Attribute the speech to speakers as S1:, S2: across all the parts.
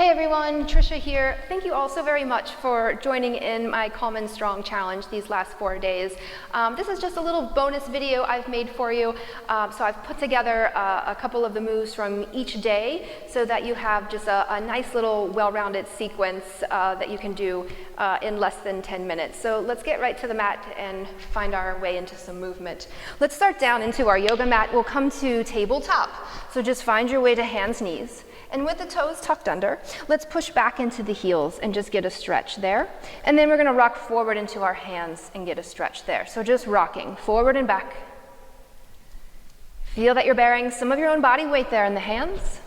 S1: Hey everyone, Trisha here. Thank you all so very much for joining in my Calm and Strong challenge these last 4 days. This is just a little bonus video I've made for you. So I've put together a couple of the moves from each day so that you have just a nice little well-rounded sequence that you can do in less than 10 minutes. So let's get right to the mat and find our way into some movement. Let's start down into our yoga mat. We'll come to tabletop. So just find your way to hands, knees. And with the toes tucked under, let's push back into the heels and just get a stretch there. And then we're gonna rock forward into our hands and get a stretch there. So just rocking forward and back. Feel that you're bearing some of your own body weight there in the hands.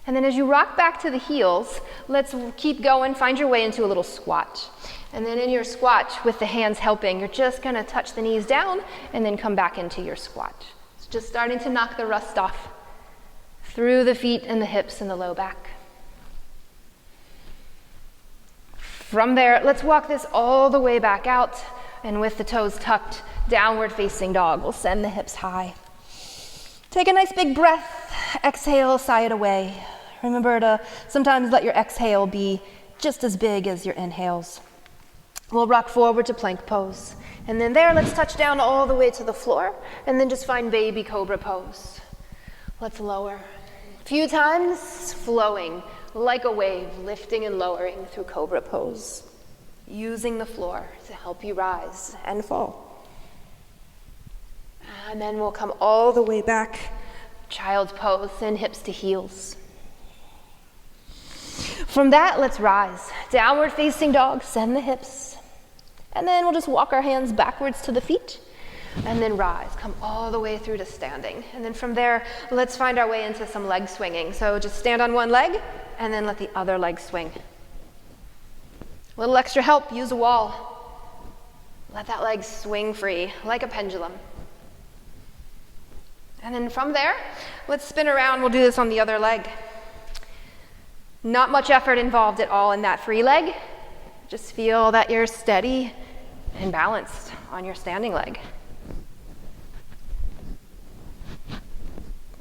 S1: And then as you rock back to the heels, let's keep going, find your way into a little squat. And then in your squat, with the hands helping, you're just gonna touch the knees down and then come back into your squat. It's just starting to knock the rust off through the feet and the hips and the low back. From there, let's walk this all the way back out, and with the toes tucked, downward facing dog. We'll send the hips high. Take a nice big breath. Exhale, sigh it away. Remember to sometimes let your exhale be just as big as your inhales. We'll rock forward to plank pose. And then there, let's touch down all the way to the floor, and then just find baby cobra pose. Let's lower. A few times, flowing like a wave, lifting and lowering through cobra pose, using the floor to help you rise and fall. And then we'll come all the way back, child's pose, and hips to heels. From that, let's rise. Downward facing dog, send the hips. And then we'll just walk our hands backwards to the feet. And then rise, come all the way through to standing. And then from there, let's find our way into some leg swinging. So just stand on one leg and then let the other leg swing. A little extra help, use a wall. Let that leg swing free like a pendulum. And then from there, let's spin around. We'll do this on the other leg. Not much effort involved at all in that free leg. Just feel that you're steady and balanced on your standing leg.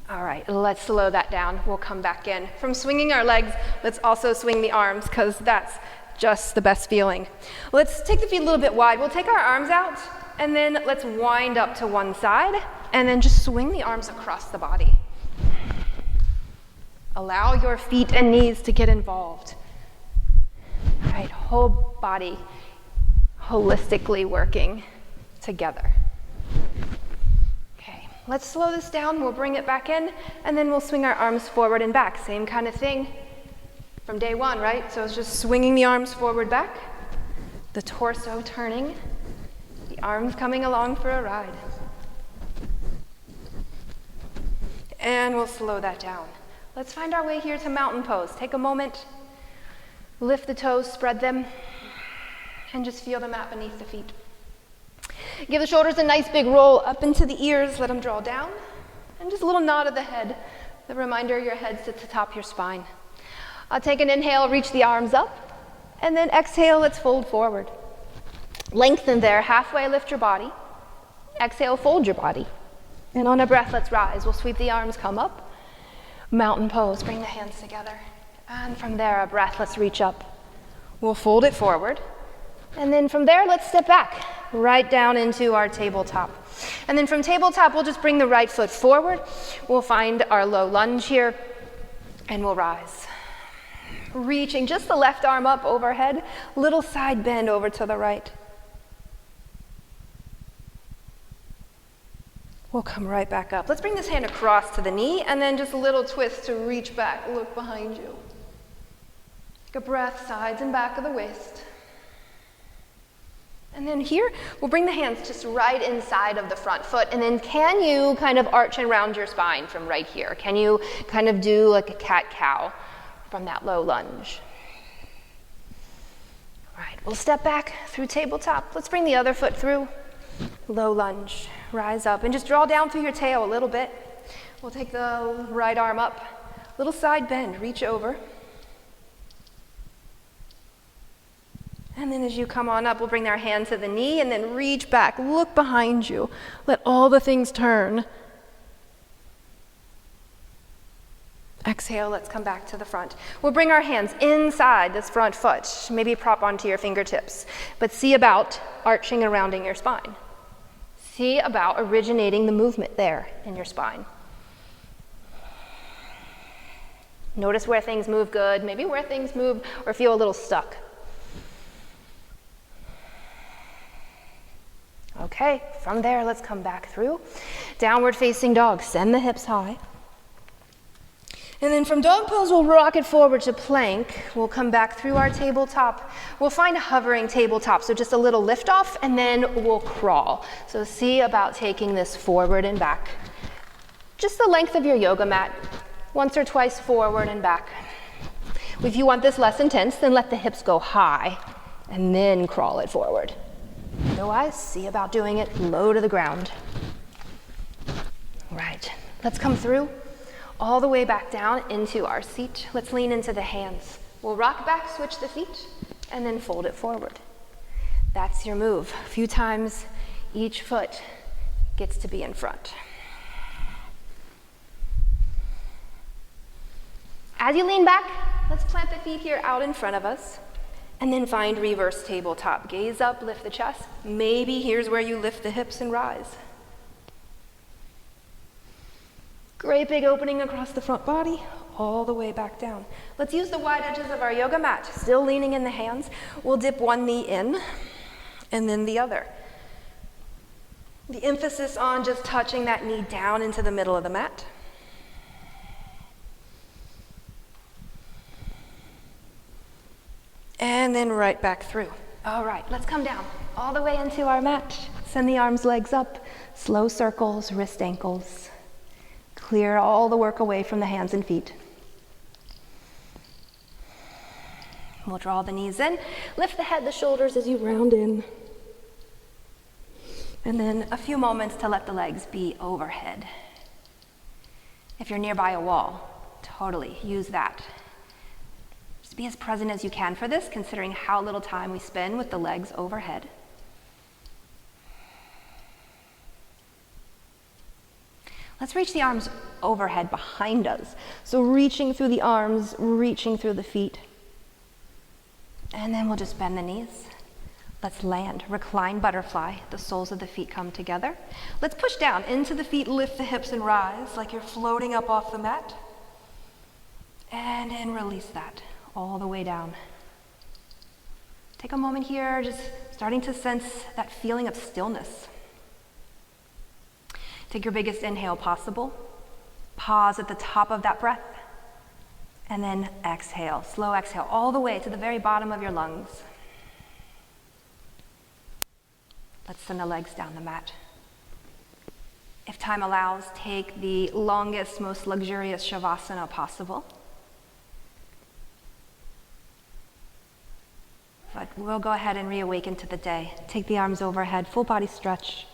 S1: All right, let's slow that down. We'll come back in. From swinging our legs, let's also swing the arms because that's just the best feeling. Let's take the feet a little bit wide. We'll take our arms out and then let's wind up to one side and then just swing the arms across the body. Allow your feet and knees to get involved. All right, whole body holistically working together. Let's slow this down, we'll bring it back in, and then we'll swing our arms forward and back. Same kind of thing from day one, right? So it's just swinging the arms forward, back, the torso turning, the arms coming along for a ride. And we'll slow that down. Let's find our way here to mountain pose. Take a moment, lift the toes, spread them, and just feel the mat beneath the feet. Give the shoulders a nice big roll up into the ears, let them draw down, and just a little nod of the head, the reminder your head sits atop your spine. Take an inhale, reach the arms up, and then exhale, let's fold forward. Lengthen there, halfway lift your body. Exhale, fold your body. And on a breath, let's rise. We'll sweep the arms, come up. Mountain pose, bring the hands together. And from there, a breath, let's reach up. We'll fold it forward. And then from there, let's step back, right down into our tabletop. And then from tabletop, we'll just bring the right foot forward. We'll find our low lunge here, and we'll rise. Reaching just the left arm up overhead, little side bend over to the right. We'll come right back up. Let's bring this hand across to the knee, and then just a little twist to reach back, look behind you. Take a breath, sides and back of the waist. And then here, we'll bring the hands just right inside of the front foot. And then can you kind of arch and round your spine from right here? Can you kind of do like a cat-cow from that low lunge? All right, we'll step back through tabletop. Let's bring the other foot through. Low lunge, rise up, and just draw down through your tail a little bit. We'll take the right arm up, little side bend, reach over. And then as you come on up, we'll bring our hand to the knee and then reach back, look behind you. Let all the things turn. Exhale, let's come back to the front. We'll bring our hands inside this front foot, maybe prop onto your fingertips, but see about arching and rounding your spine. See about originating the movement there in your spine. Notice where things move good, maybe where things move or feel a little stuck. Okay, from there, let's come back through. Downward facing dog, send the hips high. And then from dog pose, we'll rock it forward to plank. We'll come back through our tabletop. We'll find a hovering tabletop, so just a little lift off, and then we'll crawl. So see about taking this forward and back. Just the length of your yoga mat, once or twice forward and back. If you want this less intense, then let the hips go high, and then crawl it forward. Otherwise, see about doing it low to the ground. Right, let's come through. All the way back down into our seat. Let's lean into the hands. We'll rock back, switch the feet, and then fold it forward. That's your move. A few times each foot gets to be in front. As you lean back, let's plant the feet here out in front of us, and then find reverse tabletop. Gaze up, lift the chest. Maybe here's where you lift the hips and rise. Great big opening across the front body, all the way back down. Let's use the wide edges of our yoga mat, still leaning in the hands. We'll dip one knee in, and then the other. The emphasis on just touching that knee down into the middle of the mat. And then right back through. All right, let's come down all the way into our mat. Send the arms, legs up, slow circles, wrist, ankles. Clear all the work away from the hands and feet. We'll draw the knees in, lift the head, the shoulders as you round in. And then a few moments to let the legs be overhead. If you're nearby a wall, totally use that. Just be as present as you can for this, considering how little time we spend with the legs overhead. Let's reach the arms overhead behind us. So reaching through the arms, reaching through the feet. And then we'll just bend the knees. Let's land, reclined butterfly. The soles of the feet come together. Let's push down into the feet, lift the hips and rise like you're floating up off the mat. And then release that all the way down. Take a moment here, just starting to sense that feeling of stillness. Take your biggest inhale possible. Pause at the top of that breath. And then exhale, slow exhale, all the way to the very bottom of your lungs. Let's send the legs down the mat. If time allows, take the longest, most luxurious Shavasana possible. But we'll go ahead and reawaken to the day. Take the arms overhead, full body stretch.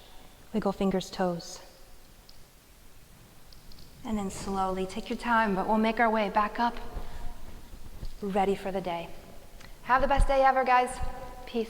S1: Wiggle fingers, toes. And then slowly, take your time, but we'll make our way back up, ready for the day. Have the best day ever, guys. Peace.